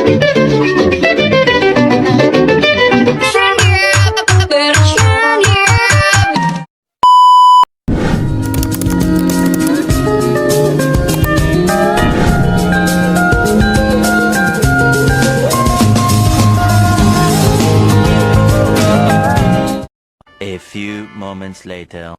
A few moments later.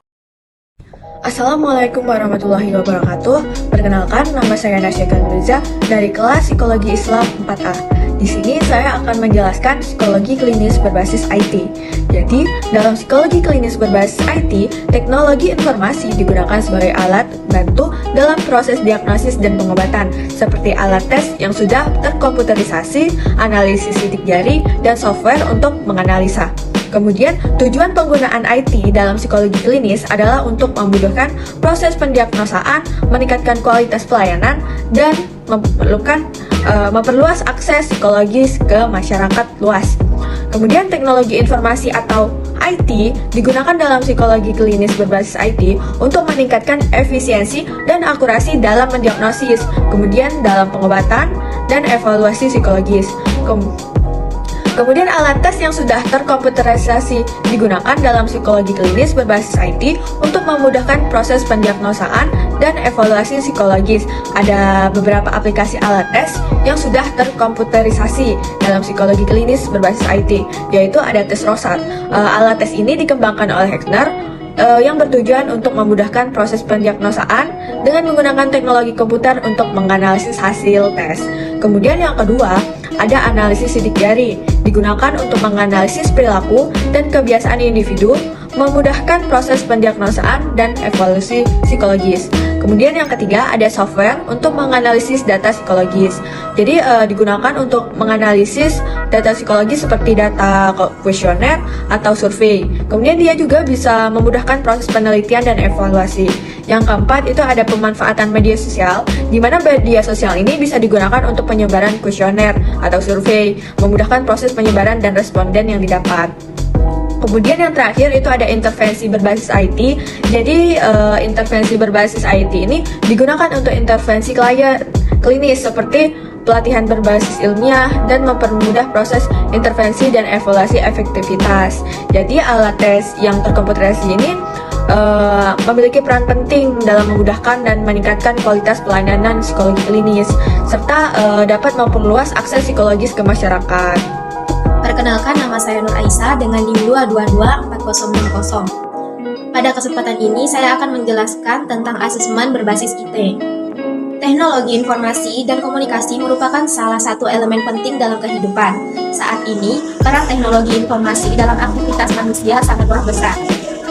Assalamualaikum warahmatullahi wabarakatuh. Perkenalkan, nama saya Nasya Kanuriza dari kelas Psikologi Islam 4A. Di sini saya akan menjelaskan psikologi klinis berbasis IT. Jadi, dalam psikologi klinis berbasis IT, teknologi informasi digunakan sebagai alat bantu dalam proses diagnosis dan pengobatan, seperti alat tes yang sudah terkomputerisasi, analisis sidik jari, dan software untuk menganalisa. Kemudian, tujuan penggunaan IT dalam psikologi klinis adalah untuk memudahkan proses pendiagnosaan, meningkatkan kualitas pelayanan, dan memperluas akses psikologis ke masyarakat luas. Kemudian, teknologi informasi atau IT digunakan dalam psikologi klinis berbasis IT untuk meningkatkan efisiensi dan akurasi dalam mendiagnosis, kemudian dalam pengobatan dan evaluasi psikologis. Kemudian alat tes yang sudah terkomputerisasi digunakan dalam psikologi klinis berbasis IT untuk memudahkan proses pendiagnosaan dan evaluasi psikologis. Ada beberapa aplikasi alat tes yang sudah terkomputerisasi dalam psikologi klinis berbasis IT, yaitu ada tes Rosat. Alat tes ini dikembangkan oleh Heckscher yang bertujuan untuk memudahkan proses pendiagnosaan dengan menggunakan teknologi komputer untuk menganalisis hasil tes. Kemudian yang kedua, ada analisis sidik jari, digunakan untuk menganalisis perilaku dan kebiasaan individu, memudahkan proses pendiagnosaan dan evaluasi psikologis. Kemudian yang ketiga, ada software untuk menganalisis data psikologis. Jadi digunakan untuk menganalisis data psikologis seperti data kuesioner atau survei. Kemudian dia juga bisa memudahkan proses penelitian dan evaluasi. Yang keempat, itu ada pemanfaatan media sosial, di mana media sosial ini bisa digunakan untuk penyebaran kuesioner atau survei, memudahkan proses penyebaran dan responden yang didapat. Kemudian yang terakhir itu ada intervensi berbasis IT. Jadi intervensi berbasis IT ini digunakan untuk intervensi klien klinis seperti pelatihan berbasis ilmiah dan mempermudah proses intervensi dan evaluasi efektivitas. Jadi alat tes yang terkomputerisasi ini memiliki peran penting dalam memudahkan dan meningkatkan kualitas pelayanan psikologi klinis serta dapat memperluas akses psikologis ke masyarakat. Perkenalkan, nama saya Nur Aisyah dengan NIM 2224060. Pada kesempatan ini saya akan menjelaskan tentang asesmen berbasis IT. Teknologi informasi dan komunikasi merupakan salah satu elemen penting dalam kehidupan. Saat ini, peran teknologi informasi dalam aktivitas manusia sangatlah besar.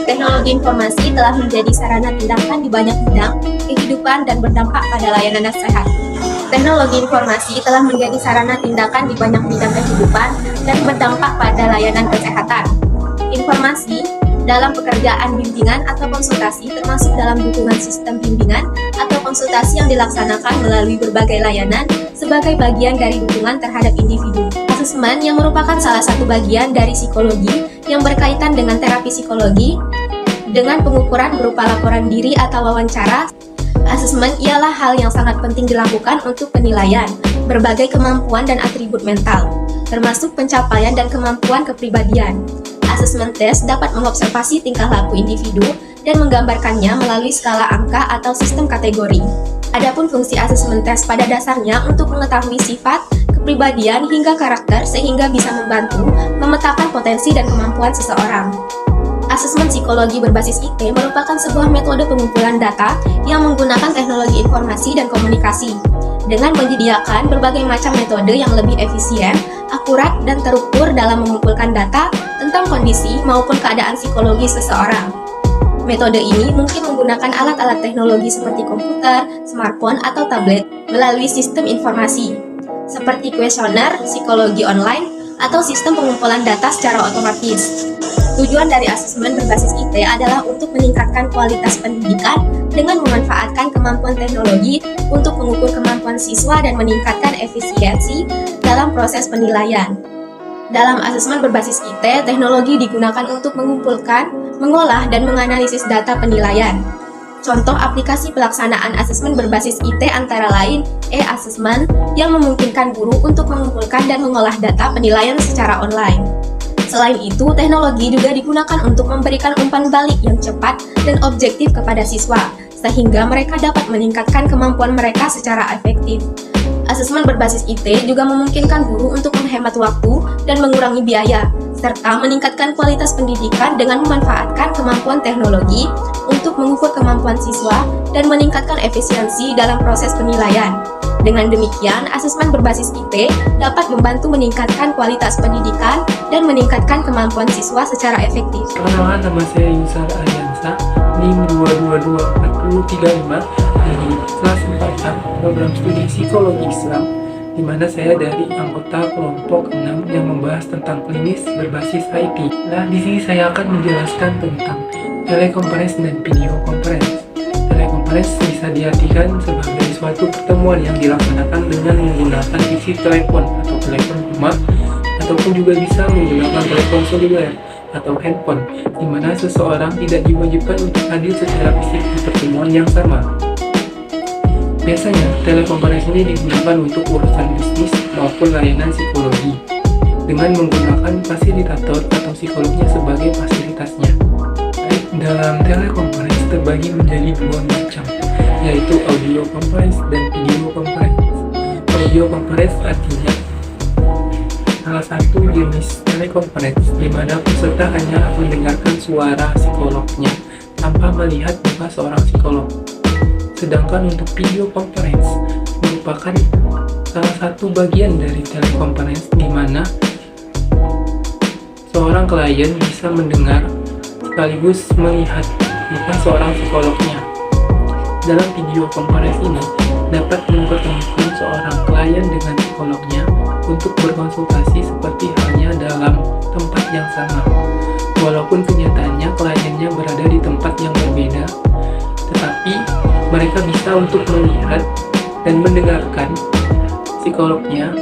Teknologi informasi telah menjadi sarana tindakan di banyak bidang kehidupan dan berdampak pada layanan sehat. Teknologi informasi telah menjadi sarana tindakan di banyak bidang kehidupan dan berdampak pada layanan kesehatan. Informasi dalam pekerjaan bimbingan atau konsultasi termasuk dalam dukungan sistem bimbingan atau konsultasi yang dilaksanakan melalui berbagai layanan sebagai bagian dari dukungan terhadap individu. Asesmen yang merupakan salah satu bagian dari psikologi yang berkaitan dengan terapi psikologi dengan pengukuran berupa laporan diri atau wawancara. Asesmen ialah hal yang sangat penting dilakukan untuk penilaian berbagai kemampuan dan atribut mental, termasuk pencapaian dan kemampuan kepribadian. Asesmen tes dapat mengobservasi tingkah laku individu dan menggambarkannya melalui skala angka atau sistem kategori. Adapun fungsi asesmen tes pada dasarnya untuk mengetahui sifat, kepribadian hingga karakter sehingga bisa membantu memetakan potensi dan kemampuan seseorang. Asesmen psikologi berbasis IT merupakan sebuah metode pengumpulan data yang menggunakan teknologi informasi dan komunikasi dengan menyediakan berbagai macam metode yang lebih efisien, akurat, dan terukur dalam mengumpulkan data tentang kondisi maupun keadaan psikologi seseorang. Metode ini mungkin menggunakan alat-alat teknologi seperti komputer, smartphone, atau tablet melalui sistem informasi seperti kuesioner, psikologi online, atau sistem pengumpulan data secara otomatis. Tujuan dari asesmen berbasis IT adalah untuk meningkatkan kualitas pendidikan dengan memanfaatkan kemampuan teknologi untuk mengukur kemampuan siswa dan meningkatkan efisiensi dalam proses penilaian. Dalam asesmen berbasis IT, teknologi digunakan untuk mengumpulkan, mengolah, dan menganalisis data penilaian. Contoh aplikasi pelaksanaan asesmen berbasis IT antara lain e-assessment yang memungkinkan guru untuk mengumpulkan dan mengolah data penilaian secara online. Selain itu, teknologi juga digunakan untuk memberikan umpan balik yang cepat dan objektif kepada siswa, sehingga mereka dapat meningkatkan kemampuan mereka secara efektif. Asesmen berbasis IT juga memungkinkan guru untuk menghemat waktu dan mengurangi biaya, serta meningkatkan kualitas pendidikan dengan memanfaatkan kemampuan teknologi untuk mengukur kemampuan siswa dan meningkatkan efisiensi dalam proses penilaian. Dengan demikian, asesmen berbasis IT dapat membantu meningkatkan kualitas pendidikan dan meningkatkan kemampuan siswa secara efektif. Perkenalkan, nama saya Yusar Aryansa, NIM 2224035 dari kelas 4A program studi Psikologi Islam, di mana saya dari anggota kelompok 6 yang membahas tentang klinis berbasis IT. Nah, di sini saya akan menjelaskan tentang telekonferensi dan video conference. Telekonferensi bisa diartikan sebagai suatu pertemuan yang dilaksanakan dengan menggunakan isi telepon atau telepon rumah, ataupun juga bisa menggunakan telepon seluler atau handphone, di mana seseorang tidak diwajibkan untuk hadir secara fisik di pertemuan yang sama. Biasanya, telekonferensi ini digunakan untuk urusan bisnis maupun layanan psikologi, dengan menggunakan fasilitator atau psikolognya sebagai fasilitasnya. Dalam telekonferensi terbagi menjadi dua macam, yaitu audio conference dan video conference. Audio conference artinya salah satu jenis telekonferensi di mana peserta hanya mendengarkan suara psikolognya tanpa melihat muka seorang psikolog. Sedangkan untuk video conference merupakan salah satu bagian dari telekonferensi di mana seorang klien bisa mendengar sekaligus melihat muka seorang psikolognya. Dalam video conference ini dapat mempertemukan seorang klien dengan psikolognya untuk berkonsultasi seperti halnya dalam tempat yang sama. Walaupun kenyataannya kliennya berada di tempat yang berbeda, tetapi mereka bisa untuk melihat dan mendengarkan psikolognya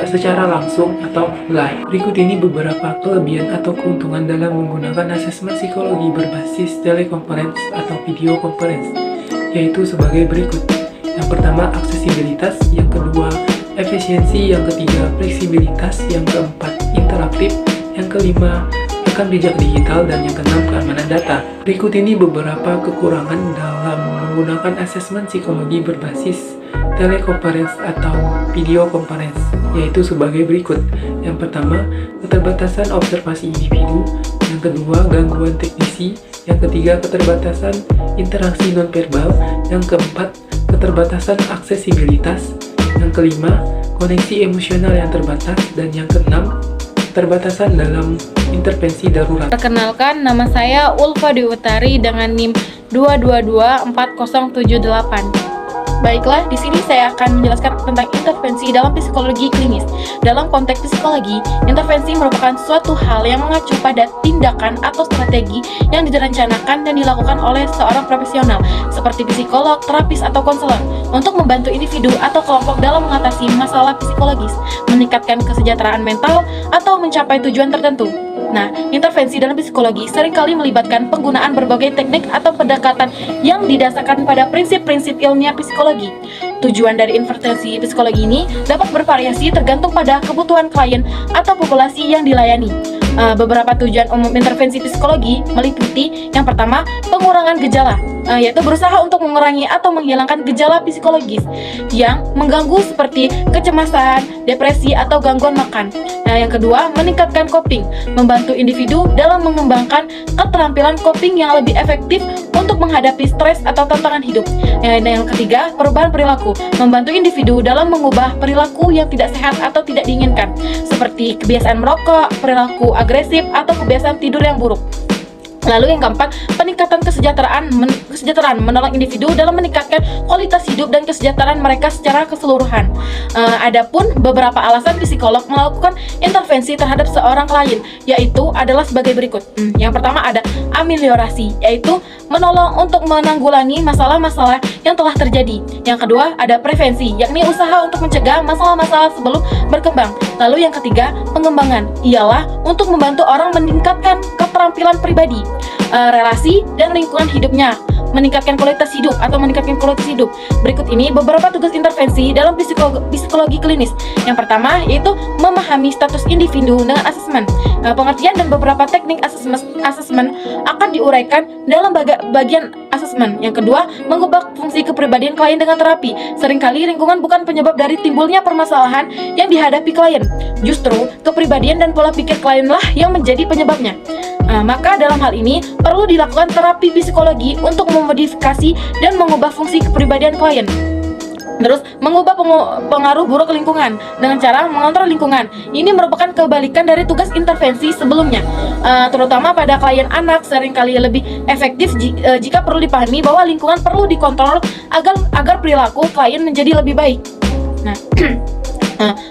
secara langsung atau live. Berikut ini beberapa kelebihan atau keuntungan dalam menggunakan asesmen psikologi berbasis telekonferensi atau video conference, yaitu sebagai berikut. Yang pertama, aksesibilitas. Yang kedua, efisiensi. Yang ketiga, fleksibilitas. Yang keempat, interaktif. Yang kelima, rekam jejak digital. Dan yang keenam, keamanan data. Berikut ini beberapa kekurangan dalam menggunakan asesmen psikologi berbasis telekonferensi atau video conference, yaitu sebagai berikut. Yang pertama, keterbatasan observasi individu. Yang kedua, gangguan teknisi. Yang ketiga, keterbatasan interaksi nonverbal. Yang keempat, keterbatasan aksesibilitas. Yang kelima, koneksi emosional yang terbatas. Dan yang keenam, keterbatasan dalam intervensi darurat. Perkenalkan, nama saya Ulfa Dewi Utari dengan NIM 2224078. Baiklah, di sini saya akan menjelaskan tentang intervensi dalam psikologi klinis. Dalam konteks psikologi, intervensi merupakan suatu hal yang mengacu pada tindakan atau strategi yang direncanakan dan dilakukan oleh seorang profesional, seperti psikolog, terapis, atau konselor, untuk membantu individu atau kelompok dalam mengatasi masalah psikologis, meningkatkan kesejahteraan mental, atau mencapai tujuan tertentu. Nah, intervensi dalam psikologi seringkali melibatkan penggunaan berbagai teknik atau pendekatan yang didasarkan pada prinsip-prinsip ilmiah psikologi. Tujuan dari intervensi psikologi ini dapat bervariasi tergantung pada kebutuhan klien atau populasi yang dilayani. Beberapa tujuan umum intervensi psikologi meliputi yang pertama, pengurangan gejala, yaitu berusaha untuk mengurangi atau menghilangkan gejala psikologis yang mengganggu seperti kecemasan, depresi, atau gangguan makan. Yang kedua, meningkatkan coping, membantu individu dalam mengembangkan keterampilan coping yang lebih efektif untuk menghadapi stres atau tantangan hidup. Yang ketiga, perubahan perilaku, membantu individu dalam mengubah perilaku yang tidak sehat atau tidak diinginkan, seperti kebiasaan merokok, perilaku agresif, atau kebiasaan tidur yang buruk. Lalu yang keempat, peningkatan kesejahteraan menolong individu dalam meningkatkan kualitas hidup dan kesejahteraan mereka secara keseluruhan. Adapun beberapa alasan psikolog melakukan intervensi terhadap seorang klien, yaitu adalah sebagai berikut. Yang pertama ada ameliorasi, yaitu menolong untuk menanggulangi masalah-masalah yang telah terjadi. Yang kedua ada prevensi, yakni usaha untuk mencegah masalah-masalah sebelum berkembang. Lalu yang ketiga, pengembangan, ialah untuk membantu orang meningkatkan keterampilan pribadi, relasi, dan lingkungan hidupnya. meningkatkan kualitas hidup atau meningkatkan kualitas hidup. Berikut ini beberapa tugas intervensi dalam psikologi klinis. Yang pertama yaitu memahami status individu dengan asesmen. Pengertian dan beberapa teknik asesmen akan diuraikan dalam bagian asesmen. Yang kedua, mengubah fungsi kepribadian klien dengan terapi. Seringkali lingkungan bukan penyebab dari timbulnya permasalahan yang dihadapi klien. Justru kepribadian dan pola pikir klienlah yang menjadi penyebabnya. Maka dalam hal ini perlu dilakukan terapi psikologi untuk memodifikasi dan mengubah fungsi kepribadian klien. Terus, mengubah pengaruh buruk lingkungan dengan cara mengontrol lingkungan. Ini merupakan kebalikan dari tugas intervensi sebelumnya. Terutama pada klien anak, seringkali lebih efektif jika perlu dipahami bahwa lingkungan perlu dikontrol agar perilaku klien menjadi lebih baik.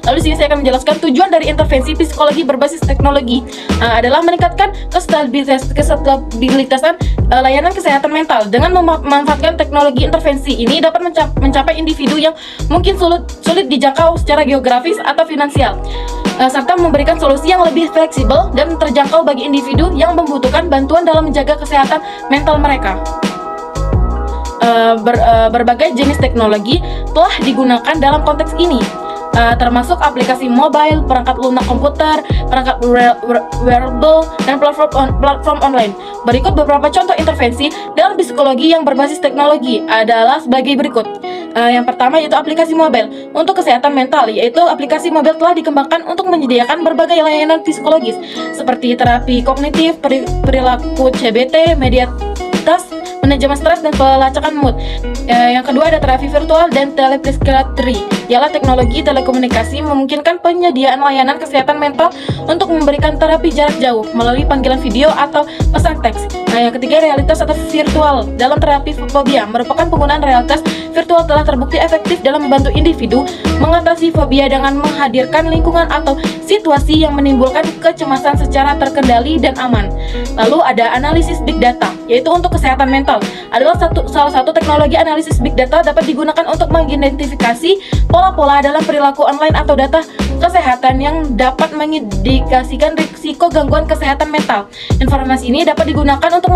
Lalu sini saya akan menjelaskan tujuan dari intervensi psikologi berbasis teknologi adalah meningkatkan kestabilitasan layanan kesehatan mental. Dengan memanfaatkan teknologi intervensi ini dapat mencapai individu yang mungkin sulit dijangkau secara geografis atau finansial, serta memberikan solusi yang lebih fleksibel dan terjangkau bagi individu yang membutuhkan bantuan dalam menjaga kesehatan mental mereka. Berbagai jenis teknologi telah digunakan dalam konteks ini, termasuk aplikasi mobile, perangkat lunak komputer, perangkat wearable, dan platform online. Berikut beberapa contoh intervensi dalam psikologi yang berbasis teknologi adalah sebagai berikut. Yang pertama yaitu aplikasi mobile untuk kesehatan mental, yaitu aplikasi mobile telah dikembangkan untuk menyediakan berbagai layanan psikologis seperti terapi kognitif, perilaku CBT, meditas, manajemen stres, dan pelacakan mood. Yang kedua ada terapi virtual dan telepsykiatri, ialah teknologi telekomunikasi memungkinkan penyediaan layanan kesehatan mental untuk memberikan terapi jarak jauh melalui panggilan video atau pesan teks. Yang ketiga realitas atau virtual dalam terapi fobia, merupakan penggunaan realitas virtual telah terbukti efektif dalam membantu individu mengatasi fobia dengan menghadirkan lingkungan atau situasi yang menimbulkan kecemasan secara terkendali dan aman. Lalu ada analisis big data, yaitu untuk kesehatan mental, adalah salah satu teknologi analisis big data dapat digunakan untuk mengidentifikasi pola-pola dalam perilaku online atau data kesehatan yang dapat mengindikasikan risiko gangguan kesehatan mental. Informasi ini dapat digunakan untuk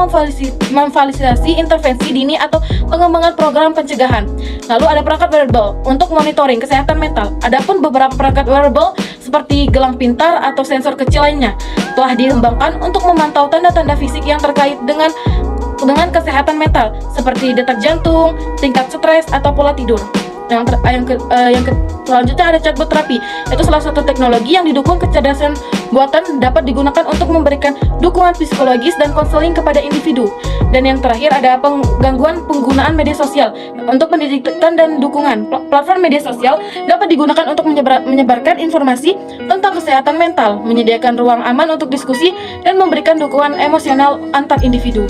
memfasilitasi intervensi dini atau pengembangan program pencegahan. Lalu ada perangkat wearable untuk monitoring kesehatan mental. Adapun beberapa perangkat wearable seperti gelang pintar atau sensor kecil lainnya telah dikembangkan untuk memantau tanda-tanda fisik yang terkait dengan kesehatan mental seperti detak jantung, tingkat stres, atau pola tidur. Selanjutnya ada chatbot terapi, yaitu salah satu teknologi yang didukung kecerdasan buatan dapat digunakan untuk memberikan dukungan psikologis dan konseling kepada individu. Dan yang terakhir ada gangguan penggunaan media sosial untuk pendidikan dan dukungan. Platform media sosial dapat digunakan untuk menyebarkan informasi tentang kesehatan mental, menyediakan ruang aman untuk diskusi, dan memberikan dukungan emosional antar individu.